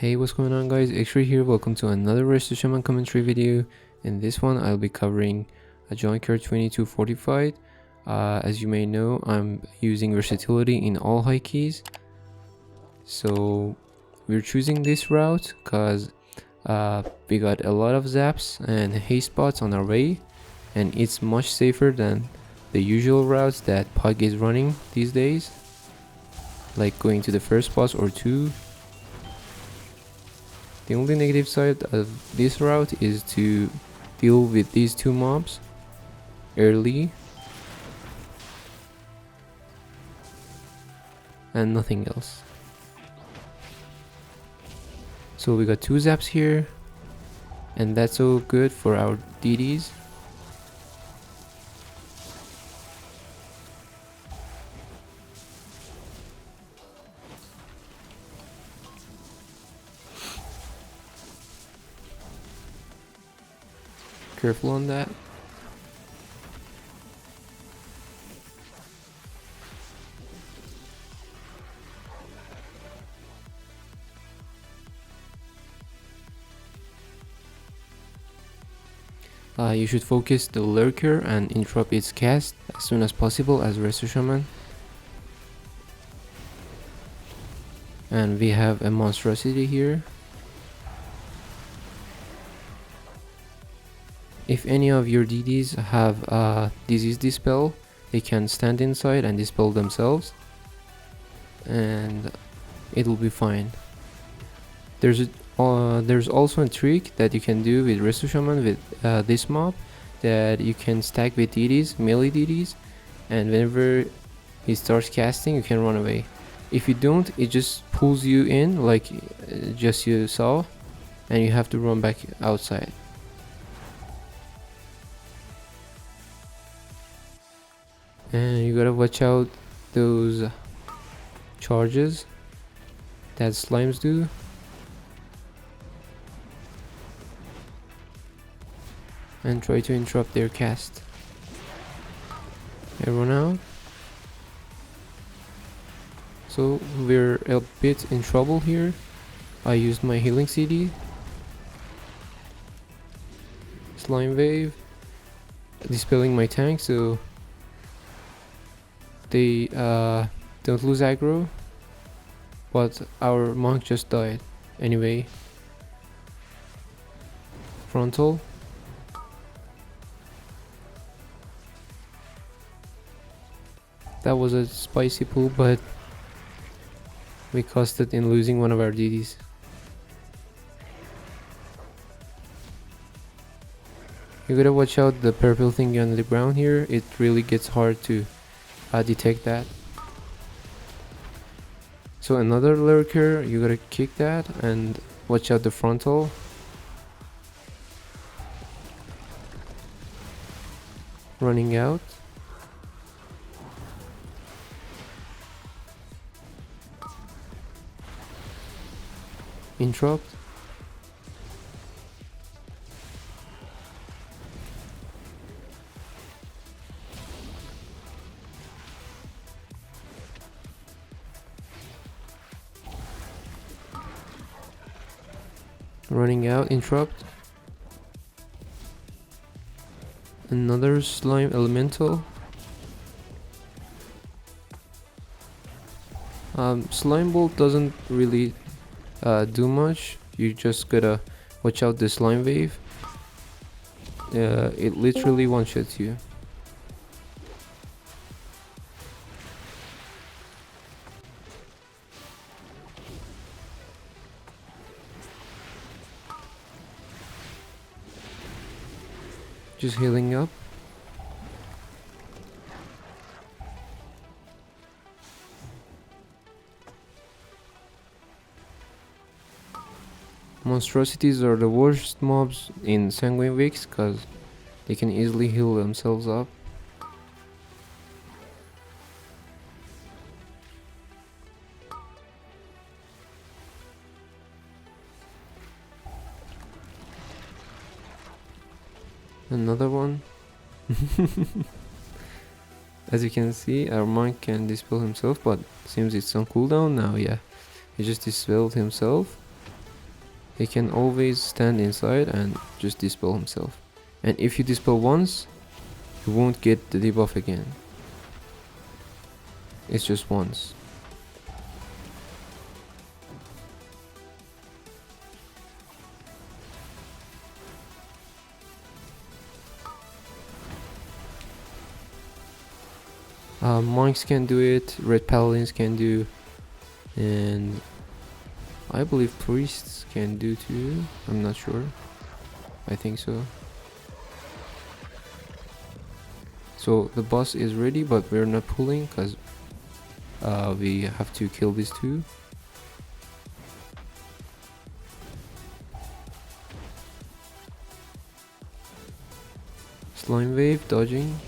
Hey, what's going on guys, X-Ray here, welcome to another Resto Shaman commentary video. In this one I'll be covering a Junkyard 22 Fortified. As you may know, I'm using versatility in all high keys. So we're choosing this route because we got a lot of zaps and haste bots on our way, and it's much safer than the usual routes that Pug is running these days, like going to the first boss or two. The only negative side of this route is to deal with these two mobs early and nothing else. So we got two zaps here, and that's so good for our DDs. Careful on that. You should focus the lurker and interrupt its cast as soon as possible as Resto Shaman. And we have a monstrosity here. If any of your DDs have disease dispel, they can stand inside and dispel themselves, and it'll be fine. There's also a trick that you can do with Resto Shaman with this mob, that you can stack with DDs, melee DDs, and whenever he starts casting you can run away. If you don't, it just pulls you in like just you saw, and you have to run back outside. And you gotta watch out those charges that slimes do. And try to interrupt their cast. They run out. So we're a bit in trouble here. I used my healing CD. Slime wave. Dispelling my tank so they don't lose aggro, but our monk just died. Anyway, frontal. That was a spicy pull, but we costed in losing one of our DDs. You gotta watch out the purple thing on the ground here. It really gets hard to detect that. So another lurker, you gotta kick that and watch out the frontal. Running out. Interrupt. Running out, interrupt. Another slime elemental. Slime bolt doesn't really do much. You just gotta watch out the slime wave. It literally one-shots you. Just healing up. Monstrosities are the worst mobs in Sanguine Wicks because they can easily heal themselves up. Another one. As you can see, our monk can dispel himself, but seems it's on cooldown now. Yeah, he just dispelled himself. he can always stand inside and just dispel himself. And if you dispel once, you won't get the debuff again. It's just once. Monks can do it, red paladins can do, and I believe priests can do too. I'm not sure. I think so. So the boss is ready, but we're not pulling because we have to kill these two. Slime wave, dodging.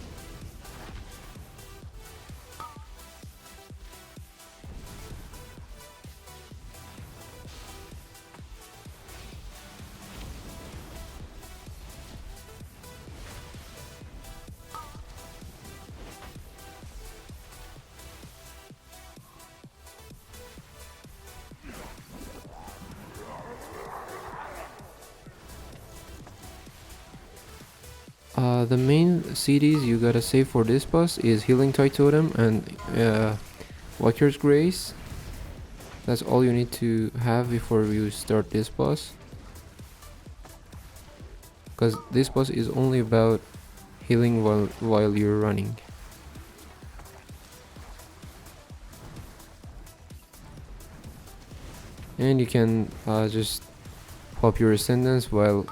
The main CDs you gotta save for this boss is Healing Tide Totem and Walker's Grace. That's all you need to have before you start this boss, because this boss is only about healing while you're running. And you can just pop your Ascendance while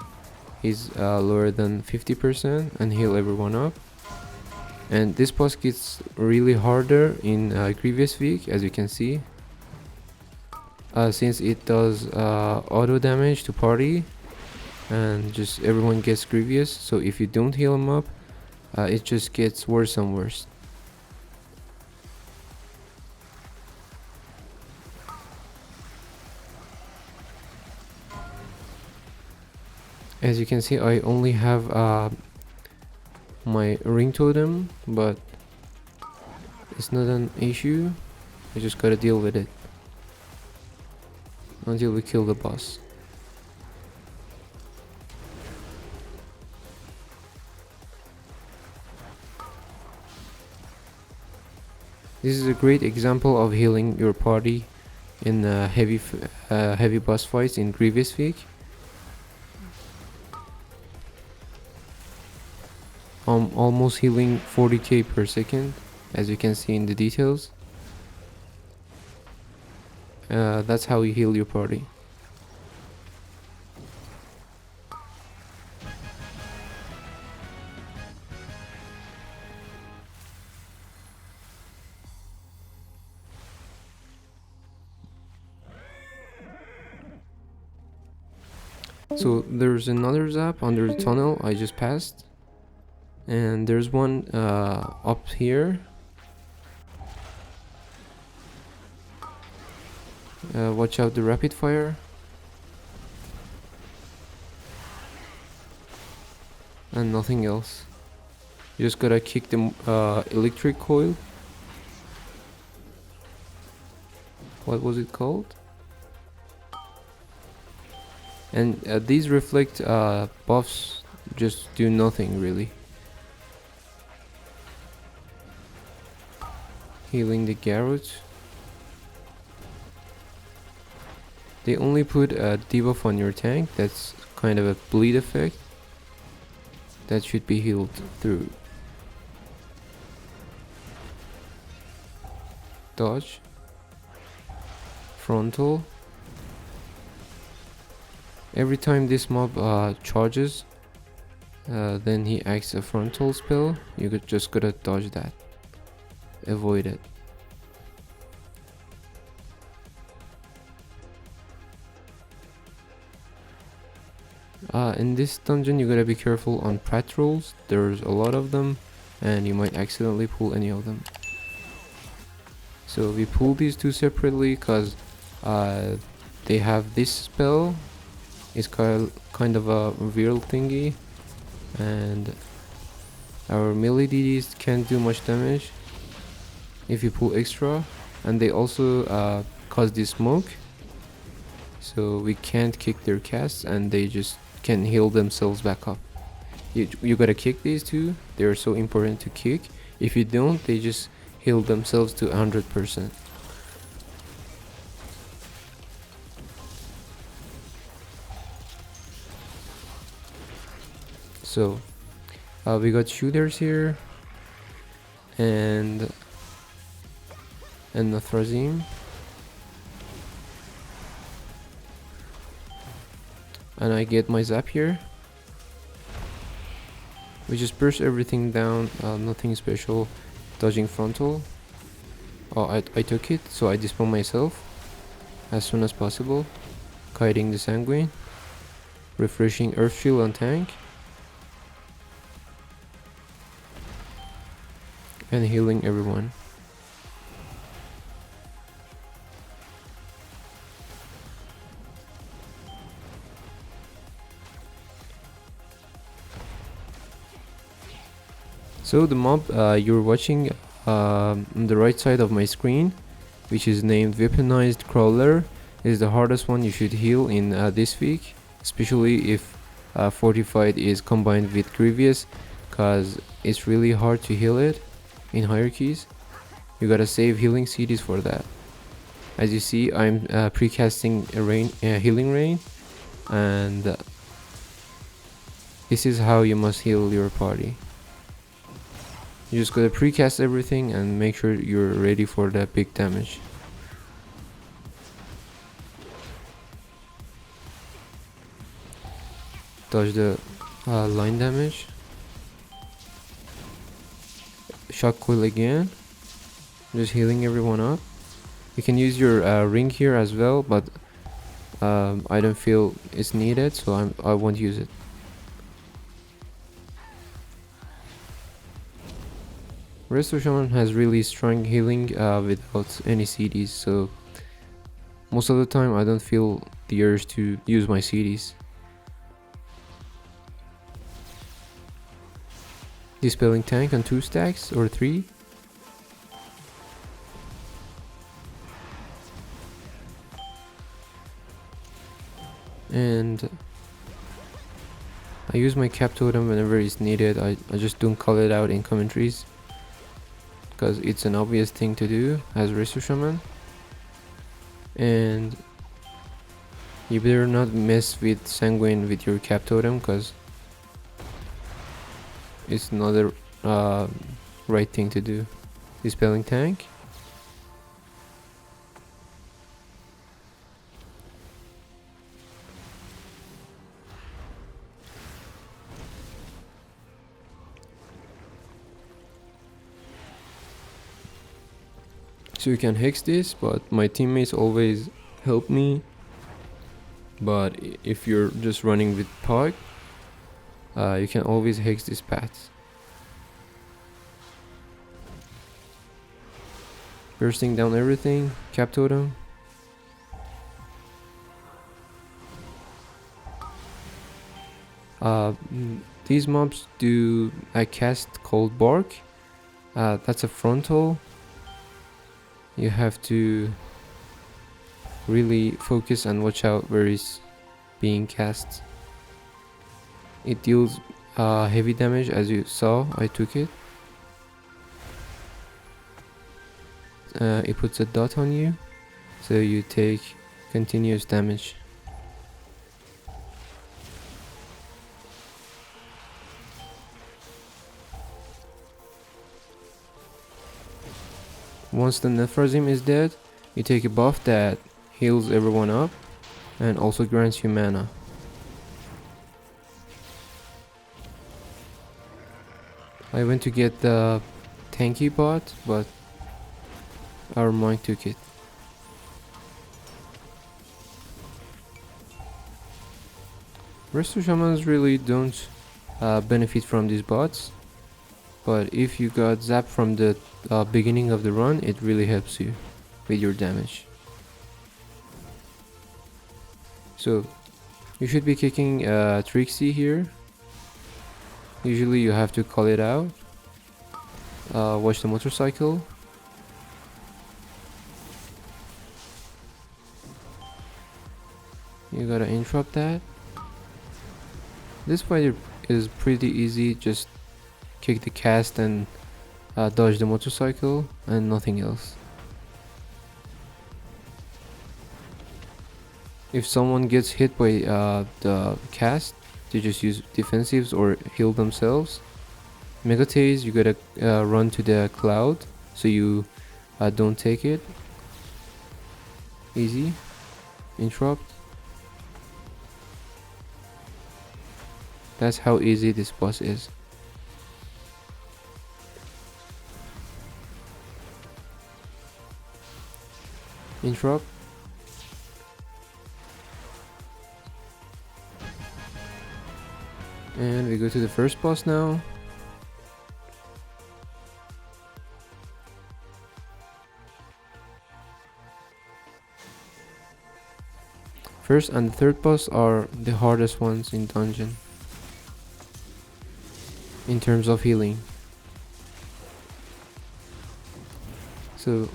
he's lower than 50% and heal everyone up. And this boss gets really harder in Grievous Week, as you can see, since it does auto damage to party and just everyone gets Grievous. So if you don't heal him up, it just gets worse and worse. As you can see, I only have my ring totem, but it's not an issue. I just gotta deal with it until we kill the boss. This is a great example of healing your party in heavy boss fights in Grievous Week. I'm almost healing 40k per second, as you can see in the details. That's how you heal your party. So there's another zap under the tunnel I just passed, and there's one up here. Watch out the rapid fire. And nothing else. You just gotta kick the electric coil. What was it called? And these reflect buffs just do nothing really. Healing the Garrote. They only put a debuff on your tank. That's kind of a bleed effect that should be healed through. Dodge. Frontal. Every time this mob charges, then he acts a frontal spell. You just gotta dodge that. Avoid it. In this dungeon you gotta be careful on patrols. There's a lot of them and you might accidentally pull any of them. So we pull these two separately because they have this spell. It's kind of a real thingy, and our melee DDs can't do much damage if you pull extra, and they also cause this smoke. so we can't kick their casts and they just can heal themselves back up. You gotta kick these two, they're so important to kick. If you don't, they just heal themselves to 100%. So we got shooters here and Nathrazim, and I get my zap here. We just burst everything down, nothing special. Dodging frontal. Oh, I took it, so I dispel myself as soon as possible. Kiting the sanguine. Refreshing earth shield on tank. And healing everyone. So the mob you're watching on the right side of my screen, which is named Weaponized Crawler, is the hardest one you should heal in this week, especially if Fortified is combined with Grievous, cause it's really hard to heal it in hierarchies. You gotta save healing CDs for that. As you see, I'm precasting a healing rain, and this is how you must heal your party. You just gotta precast everything and make sure you're ready for that big damage. Dodge the line damage. Shock coil again. Just healing everyone up. You can use your ring here as well, but I don't feel it's needed, so I won't use it. Resto Shaman has really strong healing without any CDs, so most of the time I don't feel the urge to use my CDs. Dispelling tank on 2 stacks or 3. And I use my cap totem whenever it's needed. I just don't call it out in commentaries, because it's an obvious thing to do as Resto Shaman. And you better not mess with Sanguine with your cap totem, because it's not the right thing to do. Dispelling tank. So you can hex this, but my teammates always help me. But if you're just running with Pog, you can always hex this path. Bursting down everything, cap totem. These mobs do a cast called Bark. That's a frontal. You have to really focus and watch out where it's being cast. It deals heavy damage, as you saw. I took it. It puts a dot on you, so you take continuous damage. Once the Nephrazim is dead, you take a buff that heals everyone up and also grants you mana. I went to get the tanky bot, but our monk took it. Resto Shamans really don't benefit from these bots, but if you got zapped from the beginning of the run, it really helps you with your damage. So you should be kicking Trixie here. Usually you have to call it out. Watch the motorcycle. You gotta interrupt that. This fight is pretty easy, just kick the cast and dodge the motorcycle and nothing else. If someone gets hit by the cast, they just use defensives or heal themselves. Mega Tase, you gotta run to the cloud so you don't take it. Easy. Interrupt. That's how easy this boss is. Interrupt. And we go to the first boss now. First and the third boss are the hardest ones in dungeon in terms of healing. So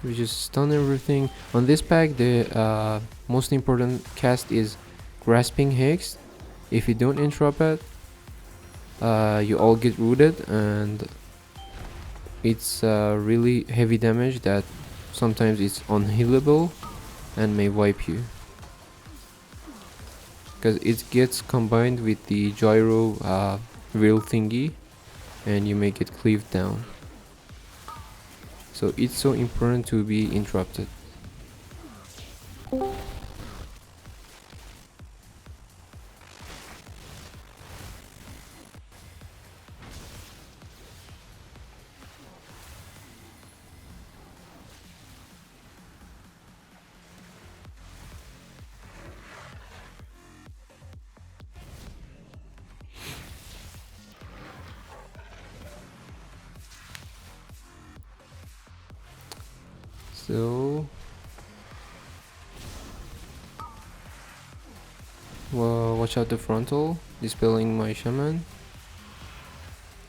we just stun everything. On this pack, the most important cast is Grasping Hex. If you don't interrupt it, you all get rooted, and it's really heavy damage that sometimes it's unhealable and may wipe you, because it gets combined with the gyro wheel thingy and you make it cleave down. So it's so important to be interrupted. So, well, watch out the frontal, dispelling my shaman.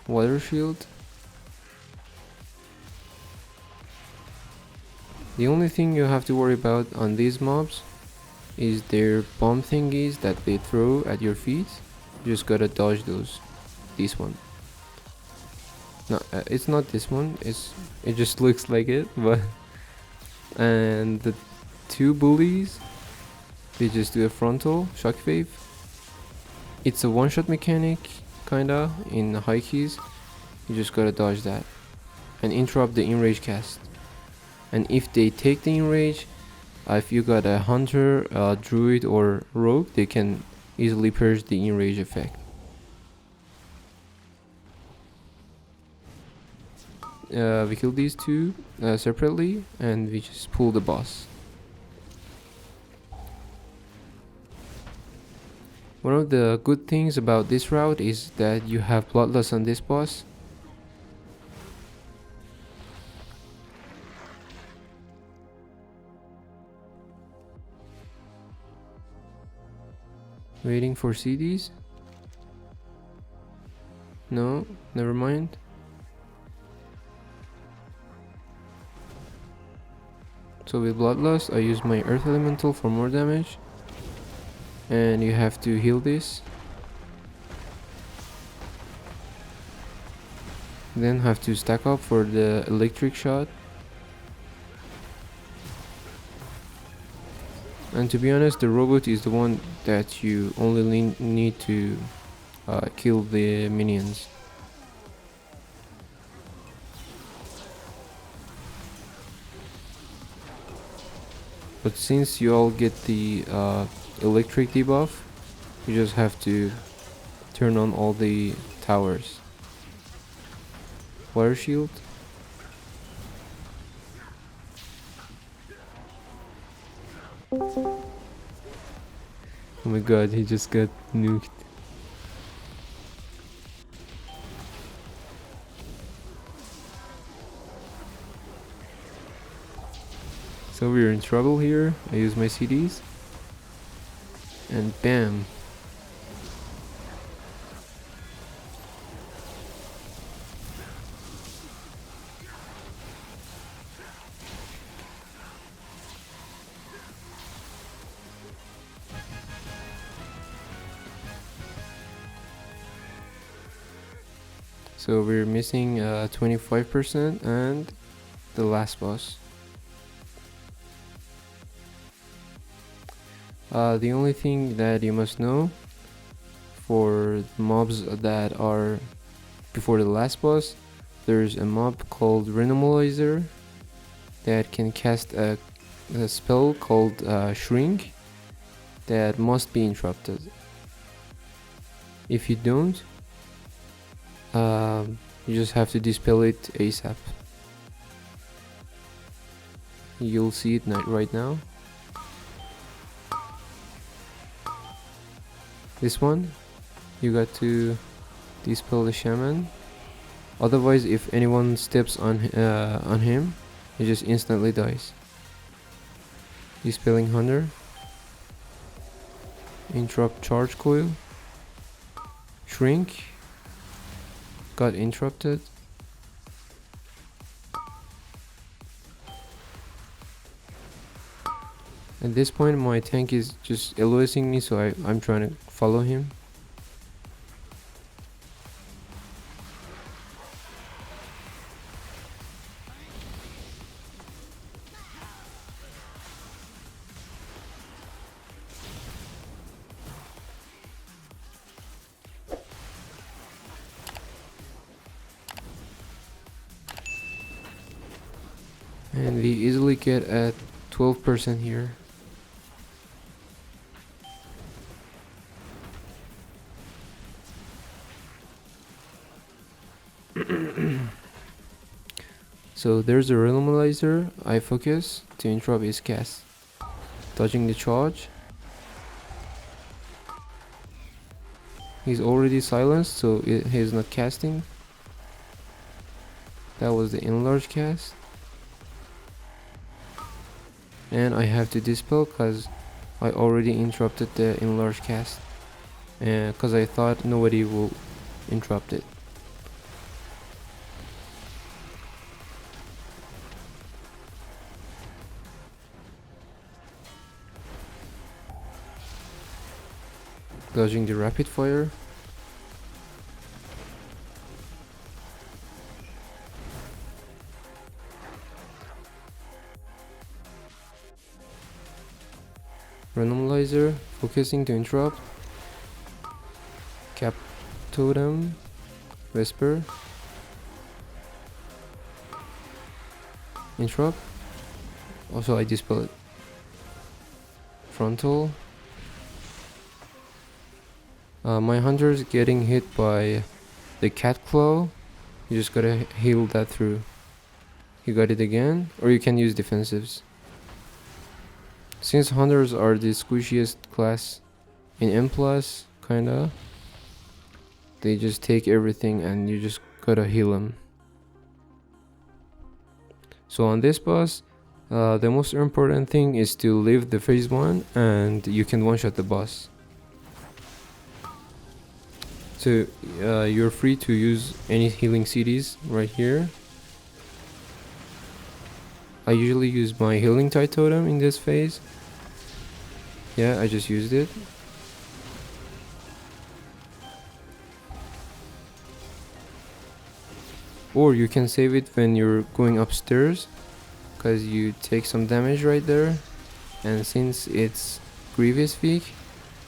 Water shield. The only thing you have to worry about on these mobs is their bomb thingies that they throw at your feet. You just gotta dodge those. This one. No, it's not this one. It just looks like it, but. And the two bullies, they just do a frontal shockwave. It's a one-shot mechanic, kinda, in high keys. You just gotta dodge that and interrupt the enrage cast. And if they take the enrage, if you got a hunter, druid, or rogue, they can easily purge the enrage effect. We kill these two separately, and we just pull the boss. One of the good things about this route is that you have bloodlust on this boss. Waiting for CDs? No, never mind. So with Bloodlust, I use my Earth Elemental for more damage. And you have to heal this. Then have to stack up for the electric shot. And to be honest, the robot is the one that you only need to kill the minions. But since you all get the electric debuff, you just have to turn on all the towers. Water shield. Oh my god, he just got nuked. So we're in trouble here. I use my CDs. And bam. So we're missing 25% and the last boss. The only thing that you must know for mobs that are before the last boss, there's a mob called Renomalizer that can cast a spell called Shrink that must be interrupted. If you don't, you just have to dispel it ASAP. You'll see it right now. This one, you got to dispel the shaman. Otherwise, if anyone steps on him, he just instantly dies. Dispelling Hunter. Interrupt charge coil. Shrink. Got interrupted. At this point my tank is just LOSing me, so I'm trying to follow him. And we easily get at 12% here. So there's a Renomalizer. I focus to interrupt his cast. Dodging the charge. He's already silenced, so he's not casting. That was the enlarge cast. And I have to dispel because I already interrupted the enlarge cast. And because I thought nobody will interrupt it. Dodging the rapid fire. Renomalizer, focusing to interrupt. Cap totem, whisper. Interrupt. Also I dispel it. Frontal. My hunter's getting hit by the cat claw. You just gotta heal that through. You got it again, or you can use defensives. Since hunters are the squishiest class in M+, kinda, they just take everything and you just gotta heal them. So on this boss, the most important thing is to leave the phase 1 and you can one-shot the boss. So you're free to use any healing CDs right here. I usually use my healing tide totem in this phase. Yeah, I just used it. Or you can save it when you're going upstairs, because you take some damage right there. And since it's Grievous weak,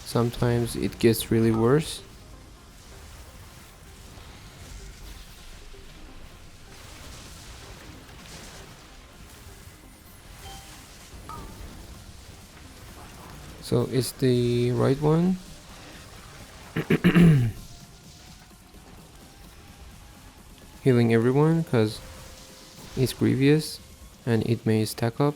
sometimes it gets really worse. So it's the right one. Healing everyone because it's grievous and it may stack up.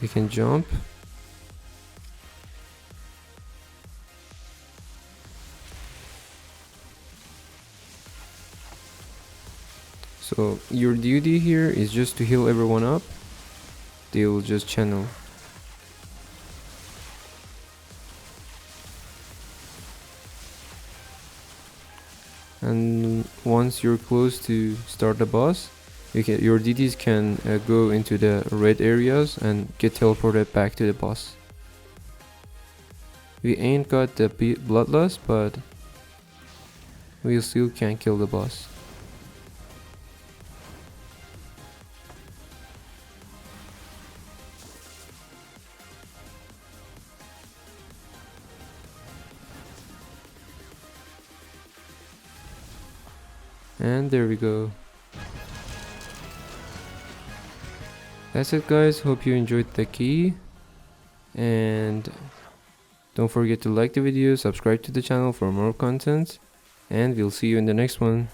You can jump. So your duty here is just to heal everyone up. They will just channel. And once you're close to start the boss, Your DDs can go into the red areas and get teleported back to the boss. We ain't got the bloodlust, but we still can kill the boss. And there we go. That's it, guys. Hope you enjoyed the key, and don't forget to like the video, subscribe to the channel for more content, and we'll see you in the next one.